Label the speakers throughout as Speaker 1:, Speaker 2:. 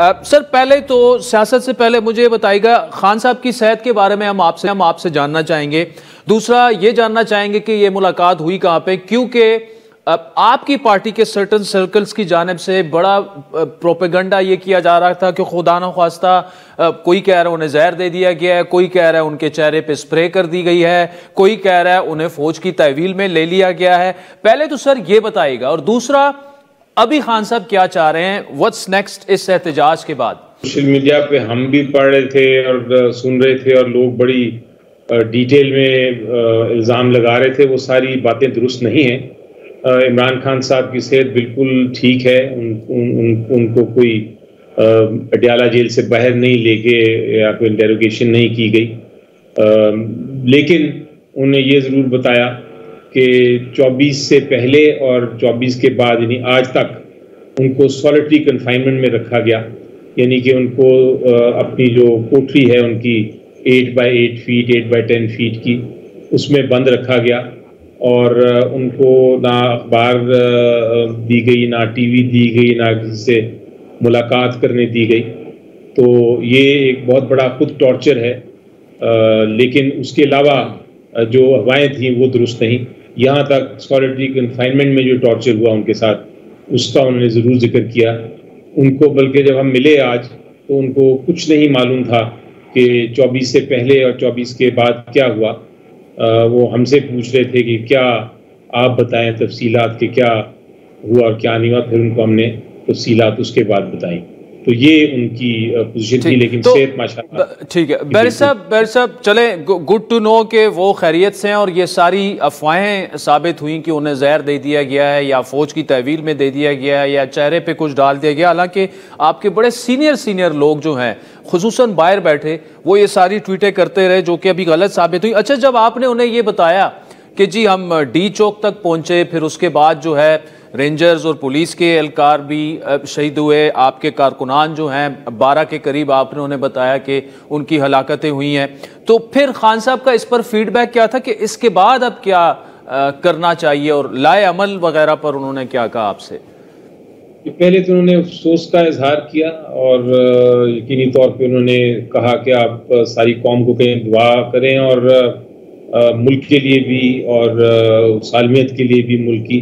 Speaker 1: Sir पहले तो सियासत से पहले मुझे बताइएगा, खान साहब की सेहत के बारे में हम आपसे जानना चाहेंगे। दूसरा ये जानना चाहेंगे कि ये मुलाकात हुई कहाँ पे, क्योंकि आपकी पार्टी के सर्टन सर्कल्स की जानिब से बड़ा प्रोपेगंडा ये किया जा रहा था कि खुदा न ख्वास्ता कोई कह रहा है उन्हें जहर दे दिया गया है, कोई कह रहा है उनके चेहरे पे स्प्रे कर दी गई है, कोई कह रहा है उन्हें फौज की तहवील में ले लिया गया है। पहले तो सर ये बताइएगा, और दूसरा अभी खान साहब क्या चाह रहे हैं, व्हाट्स नेक्स्ट इस एहतजाज के बाद?
Speaker 2: सोशल मीडिया पे हम भी पढ़ रहे थे और सुन रहे थे और लोग बड़ी डिटेल में इल्ज़ाम लगा रहे थे। वो सारी बातें दुरुस्त नहीं हैं। इमरान खान साहब की सेहत बिल्कुल ठीक है। उनको कोई पटियाला जेल से बाहर नहीं लेके या कोई इंटेरोगेशन नहीं की गई, लेकिन उन्हें ये ज़रूर बताया कि 24 से पहले और 24 के बाद यानी आज तक उनको सॉलिटरी कन्फाइनमेंट में रखा गया, यानी कि उनको अपनी जो कोठरी है उनकी 8 बाई 8 फीट 8 बाई 10 फीट की, उसमें बंद रखा गया और उनको ना अखबार दी गई, ना टीवी दी गई, ना किसी से मुलाकात करने दी गई। तो ये एक बहुत बड़ा खुद टॉर्चर है, लेकिन उसके अलावा जो हवाएं थी वो दुरुस्त नहीं। यहाँ तक सॉलिटरी कन्फाइनमेंट में जो टॉर्चर हुआ उनके साथ, उसका उन्होंने ज़रूर जिक्र किया। उनको बल्कि जब हम मिले आज तो उनको कुछ नहीं मालूम था कि 24 से पहले और 24 के बाद क्या हुआ। वो हमसे पूछ रहे थे कि क्या आप बताएं तफसीलात कि क्या हुआ और क्या नहीं हुआ। फिर उनको हमने तफसीलात उसके बाद बताई। तो ये उनकी पोजीशन थी, लेकिन सेहत माशाल्लाह
Speaker 1: ठीक है। बैरिस्टर साहब चले, गुड टू नो कि वो खैरियत से हैं और ये सारी अफवाहें साबित हुई कि उन्हें जहर दे दिया गया है या फौज की तहवील में दे दिया गया है या चेहरे पे कुछ डाल दिया गया। हालांकि आपके बड़े सीनियर लोग जो हैं, खुसूसन बाहर बैठे, वो ये सारी ट्वीटें करते रहे जो कि अभी गलत साबित हुई। अच्छा, जब आपने उन्हें ये बताया कि जी हम डी चौक तक पहुंचे, फिर उसके बाद जो है रेंजर्स और पुलिस के एहलकार भी शहीद हुए, आपके कारकुनान जो हैं 12 के करीब, आपने उन्हें बताया कि उनकी हलाकतें हुई हैं, तो फिर खान साहब का इस पर फीडबैक क्या था कि इसके बाद अब क्या करना चाहिए और लाए अमल वगैरह पर उन्होंने क्या कहा आपसे?
Speaker 2: पहले तो उन्होंने अफसोस का इजहार किया और यकीनी तौर पे उन्होंने कहा कि आप सारी कौम को कहीं दुआ करें और मुल्क के लिए भी और सालमियत के लिए भी, मुल्क की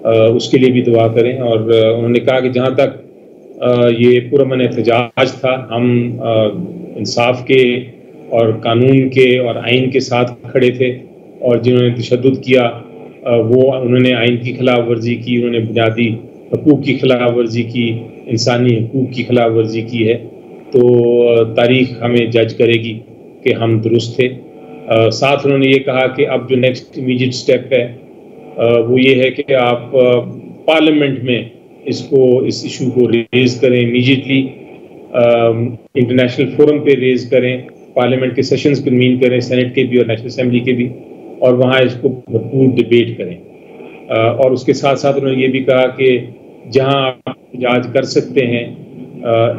Speaker 2: उसके लिए भी दुआ करें। और उन्होंने कहा कि जहाँ तक ये पुरअमन एहतजाज था, हम इंसाफ के और कानून के और आइन के साथ खड़े थे, और जिन्होंने तशद्दुद किया वो उन्होंने आइन की खिलाफ वर्जी की, उन्होंने बुनियादी हकूक़ की खिलाफ वर्जी की, इंसानी हकूक़ की खिलाफ वर्जी की है। तो तारीख़ हमें जज करेगी कि हम दुरुस्त थे। साथ उन्होंने ये कहा कि अब जो नेक्स्ट इमीडिएट स्टेप है वो ये है कि आप पार्लियामेंट में इस इशू को रेज़ करें इमीडिएटली, इंटरनेशनल फोरम पे रेज़ करें, पार्लियामेंट के सेशंस कन्वीन करें, सेनेट के भी और नेशनल असेंबली के भी, और वहाँ इसको भरपूर डिबेट करें। और उसके साथ साथ उन्होंने ये भी कहा कि जहाँ आप एहतजाज कर सकते हैं,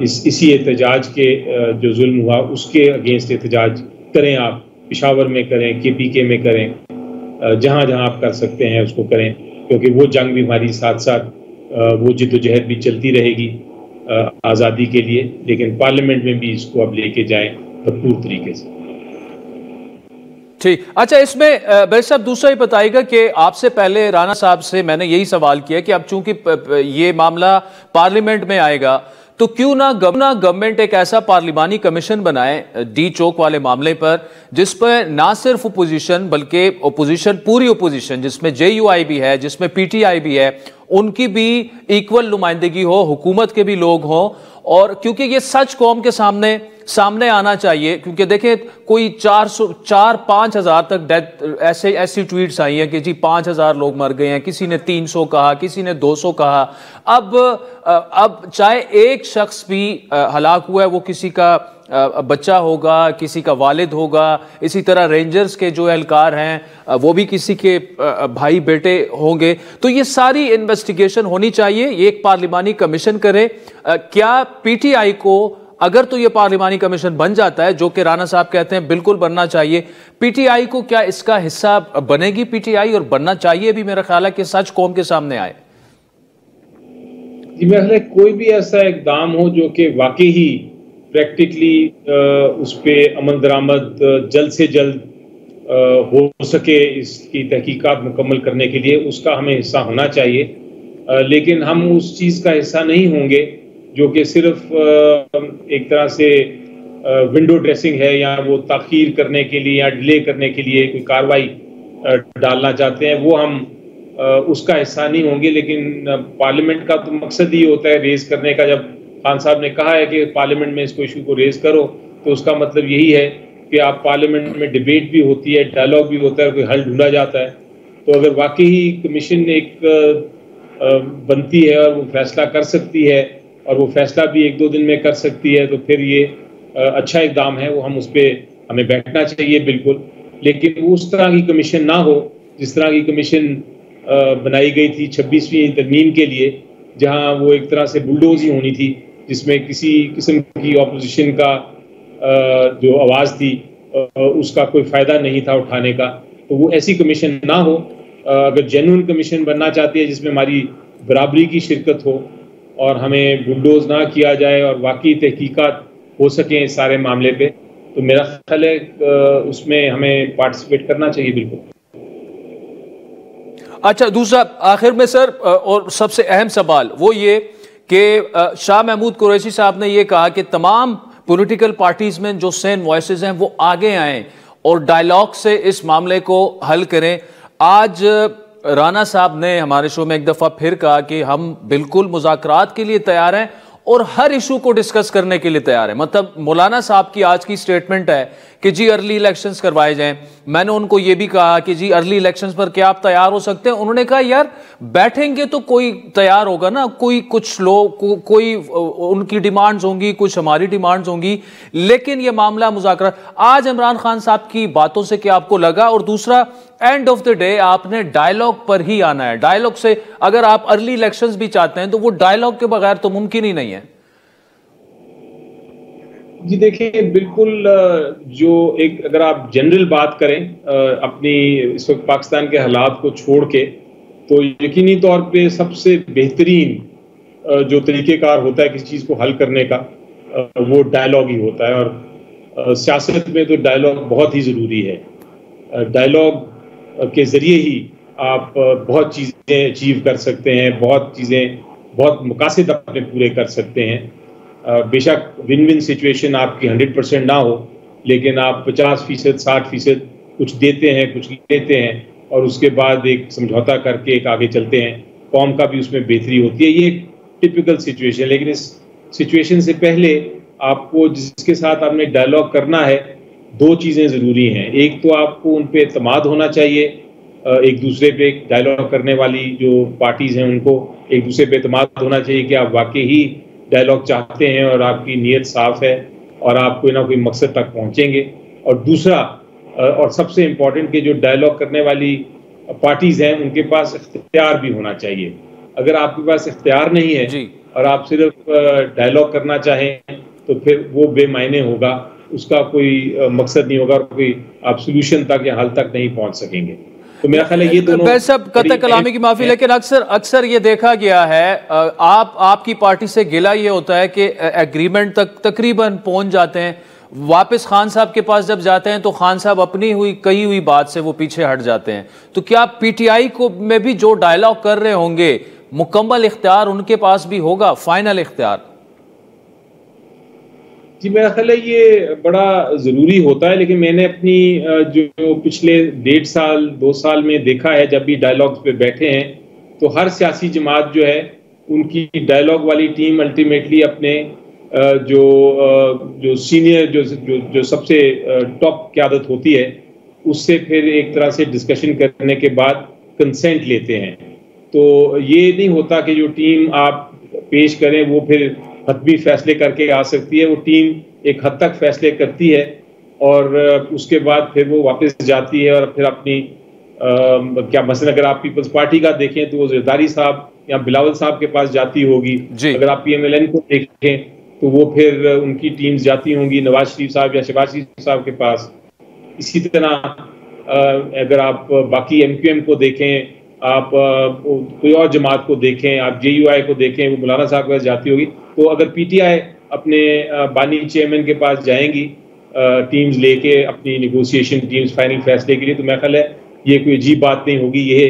Speaker 2: इसी एहतजाज के जो जुल्म हुआ उसके अगेंस्ट एहतजाज करें, आप पेशावर में करें, KPK में करें, जहाँ जहाँ आप कर सकते हैं उसको करें, क्योंकि वो जंग भी हमारी साथ साथ वो जिद्दोजहद भी चलती रहेगी आज़ादी के लिए, लेकिन पार्लियामेंट में भी इसको अब लेके जाएं भरपूर तरीके से।
Speaker 1: ठीक। अच्छा, इसमें बैरिस्टर साहब दूसरा ही बताइएगा कि आपसे पहले राणा साहब से मैंने यही सवाल किया कि अब चूंकि ये मामला पार्लियामेंट में आएगा तो क्यों ना गवर्नमेंट एक ऐसा पार्लिमानी कमीशन बनाए डी चौक वाले मामले पर, जिस पर ना सिर्फ ओपोजिशन बल्कि ओपोजिशन, पूरी ओपोजिशन जिसमें JUI भी है, जिसमें PTI भी है, उनकी भी इक्वल नुमाइंदगी हो, हुकूमत के भी लोग हों। और क्योंकि ये सच कौम के सामने आना चाहिए, क्योंकि देखें कोई 4-5 हज़ार तक डेथ, ऐसी ट्वीट्स आई हैं कि जी 5,000 लोग मर गए हैं, किसी ने 300 कहा, किसी ने 200 कहा। अब चाहे एक शख्स भी हलाक हुआ है, वो किसी का बच्चा होगा, किसी का वालिद होगा, इसी तरह रेंजर्स के जो एहलकार हैं वो भी किसी के भाई बेटे होंगे। तो ये सारी इन्वेस्टिगेशन होनी चाहिए, ये एक पार्लिमानी कमीशन करे। क्या PTI को, अगर तो ये पार्लिमानी कमीशन बन जाता है, जो कि राणा साहब कहते हैं बिल्कुल बनना चाहिए, PTI को क्या इसका हिस्सा बनेगी PTI, और बनना चाहिए भी, मेरा ख्याल है कि सच कौम के सामने आए?
Speaker 2: जी, मेरा ख्याल है कोई भी ऐसा इकदाम हो जो कि वाकई ही प्रैक्टिकली उस पे अमल दरामद जल्द से जल्द हो सके, इसकी तहकीकात मुकम्मल करने के लिए उसका हमें हिस्सा होना चाहिए। लेकिन हम उस चीज़ का हिस्सा नहीं होंगे जो कि सिर्फ एक तरह से विंडो ड्रेसिंग है, या वो ताख़ीर करने के लिए या डिले करने के लिए कोई कार्रवाई डालना चाहते हैं, वो हम उसका हिस्सा नहीं होंगे। लेकिन पार्लियामेंट का तो मकसद ही होता है रेज़ करने का। जब खान साहब ने कहा है कि पार्लियामेंट में इसको इशू को रेज़ करो, तो उसका मतलब यही है कि आप पार्लियामेंट में डिबेट भी होती है, डायलॉग भी होता है, कोई हल ढूंढा जाता है। तो अगर वाकई ही कमीशन एक बनती है और वो फैसला कर सकती है, और वो फैसला भी 1-2 दिन में कर सकती है, तो फिर ये अच्छा इकदाम है, वो हम उस पर हमें बैठना चाहिए बिल्कुल। लेकिन वो उस तरह की कमीशन ना हो जिस तरह की कमीशन बनाई गई थी 26वीं तरमीम के लिए, जहां वो एक तरह से बुलडोज ही होनी थी, जिसमें किसी किस्म की ऑपोजिशन का जो आवाज़ थी उसका कोई फ़ायदा नहीं था उठाने का। तो वो ऐसी कमीशन ना हो। अगर जेन्युइन कमीशन बनना चाहती है जिसमें हमारी बराबरी की शिरकत हो और हमें बुलडोज ना किया जाए और वाकई तहकीकात हो सकें इस सारे मामले पे, तो मेरा ख्याल है उसमें हमें पार्टिसिपेट करना चाहिए बिल्कुल।
Speaker 1: अच्छा, दूसरा आखिर में सर, और सबसे अहम सवाल वो ये कि शाह महमूद कुरैशी साहब ने ये कहा कि तमाम पॉलिटिकल पार्टीज में जो सेन वॉइसेस हैं वो आगे आएं और डायलॉग से इस मामले को हल करें। आज राना साहब ने हमारे शो में एक दफ़ा फिर कहा कि हम बिल्कुल मुज़ाकरात के लिए तैयार हैं और हर इशू को डिस्कस करने के लिए तैयार है। मतलब मौलाना साहब की आज की स्टेटमेंट है कि जी अर्ली इलेक्शंस करवाए जाएं। मैंने उनको ये भी कहा कि जी अर्ली इलेक्शंस पर क्या आप तैयार हो सकते हैं? उन्होंने कहा यार बैठेंगे तो कोई तैयार होगा ना, कोई कुछ लोग कोई उनकी डिमांड्स होंगी, कुछ हमारी डिमांड्स होंगी, लेकिन ये मामला मुज़ाकरा। आज इमरान खान साहब की बातों से क्या आपको लगा? और दूसरा, एंड ऑफ द डे आपने डायलॉग पर ही आना है। डायलॉग से अगर आप अर्ली इलेक्शंस भी चाहते हैं तो वो डायलॉग के बगैर तो मुमकिन ही नहीं है।
Speaker 2: जी देखिए, बिल्कुल जो एक अगर आप जनरल बात करें अपनी इस वक्त पाकिस्तान के हालात को छोड़ के, तो यकीनी तौर पे सबसे बेहतरीन जो तरीक़ेकार होता है किसी चीज़ को हल करने का, वो डायलॉग ही होता है। और सियासत में तो डायलॉग बहुत ही ज़रूरी है। डायलॉग के ज़रिए ही आप बहुत चीज़ें अचीव कर सकते हैं, बहुत मकासद अपने पूरे कर सकते हैं। बेशक विन विन सिचुएशन आपकी 100% ना हो, लेकिन आप 50%, 60% कुछ देते हैं, कुछ लेते हैं, और उसके बाद एक समझौता करके एक आगे चलते हैं। कौम का भी उसमें बेहतरी होती है। ये एक टिपिकल सिचुएशन। लेकिन इस सिचुएशन से पहले आपको जिसके साथ आपने डायलॉग करना है, 2 चीज़ें ज़रूरी हैं। एक तो आपको उन पर एतमाद होना चाहिए, एक दूसरे पे डायलॉग करने वाली जो पार्टीज़ हैं उनको एक दूसरे पे एतमाद होना चाहिए कि आप वाकई ही डायलॉग चाहते हैं और आपकी नीयत साफ है और आप कोई ना कोई मकसद तक पहुंचेंगे। और दूसरा और सबसे इम्पोर्टेंट कि जो डायलॉग करने वाली पार्टीज हैं उनके पास इख्तियार भी होना चाहिए। अगर आपके पास इख्तियार नहीं है और आप सिर्फ डायलॉग करना चाहें तो फिर वो बेमायने होगा, उसका कोई मकसद नहीं होगा और कोई आप सोल्यूशन तक या हल तक नहीं पहुंच सकेंगे। तो मेरा ख्याल है ये दोनों सब
Speaker 1: कतई कलामी की माफी, लेकिन अक्सर ये देखा गया है, आपकी पार्टी से गिला ये होता है कि एग्रीमेंट तक तकरीबन पहुंच जाते हैं, वापस खान साहब के पास जब जाते हैं तो खान साहब अपनी कही हुई बात से वो पीछे हट जाते हैं। तो क्या पीटीआई को में भी जो डायलॉग कर रहे होंगे मुकम्मल इख्तियार उनके पास भी होगा, फाइनल इख्तियार?
Speaker 2: जी मेरा ख्याल है ये बड़ा ज़रूरी होता है। लेकिन मैंने अपनी जो पिछले 1.5 साल 2 साल में देखा है, जब भी डायलॉग्स पे बैठे हैं तो हर सियासी जमात जो है उनकी डायलॉग वाली टीम अल्टीमेटली अपने जो सीनियर जो सबसे टॉप क़यादत होती है उससे फिर एक तरह से डिस्कशन करने के बाद कंसेंट लेते हैं। तो ये नहीं होता कि जो टीम आप पेश करें वो फिर हतमी फैसले करके आ सकती है। वो टीम एक हद तक फैसले करती है और उसके बाद फिर वो वापस जाती है और फिर अपनी क्या मसलन अगर आप पीपल्स पार्टी का देखें तो वो ज़रदारी साहब या बिलावल साहब के पास जाती होगी। अगर आप PMLN को देखें तो वो फिर उनकी टीम्स जाती होंगी नवाज शरीफ साहब या शहबाज शरीफ साहब के पास। इसी तरह अगर आप बाकी MQM को देखें, आप कोई और जमात को देखें, आप JUI को देखें, वो मौलाना साहब के पास जाती होगी, तो अगर PTI अपने बानी चेयरमैन के पास जाएंगी टीम्स लेके, अपनी नेगोशिएशन टीम्स फाइनल फैसले के लिए, तो मेरा ख्याल है ये कोई अजीब बात नहीं होगी, ये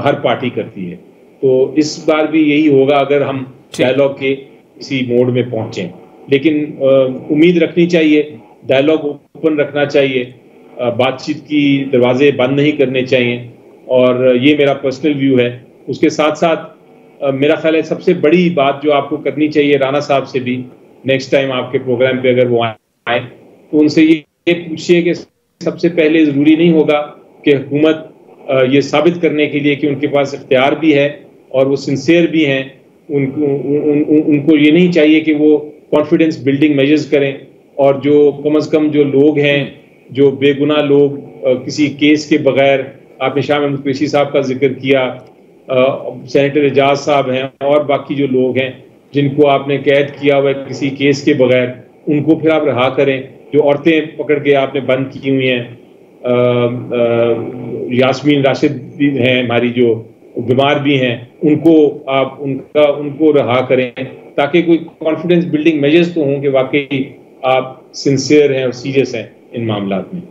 Speaker 2: हर पार्टी करती है। तो इस बार भी यही होगा अगर हम डायलॉग के इसी मोड में पहुंचें। लेकिन उम्मीद रखनी चाहिए, डायलॉग ओपन रखना चाहिए, बातचीत की दरवाजे बंद नहीं करने चाहिए, और ये मेरा पर्सनल व्यू है। उसके साथ साथ मेरा ख्याल है सबसे बड़ी बात जो आपको करनी चाहिए, राना साहब से भी नेक्स्ट टाइम आपके प्रोग्राम पे अगर वो आए तो उनसे ये पूछिए कि सबसे पहले ज़रूरी नहीं होगा कि हुकूमत ये साबित करने के लिए कि उनके पास इख्तियार भी है और वो सिंसियर भी हैं, उनको ये नहीं चाहिए कि वो कॉन्फिडेंस बिल्डिंग मेजर्स करें, और जो कम अज़ कम जो लोग हैं, जो बेगुनाह लोग किसी केस के बगैर, आपने शाह महमूद कुरैशी साहब का जिक्र किया, सेनेटर एजाज साहब हैं और बाकी जो लोग हैं जिनको आपने कैद किया हुआ है किसी केस के बगैर, उनको फिर आप रहा करें। जो औरतें पकड़ के आपने बंद की हुई हैं, यास्मीन राशिद भी हैं हमारी जो बीमार भी हैं, उनको रहा करें, ताकि कोई कॉन्फिडेंस बिल्डिंग मेजर्स तो हों कि वाकई आप सिंसियर हैं और सीरियस हैं इन मामलात में।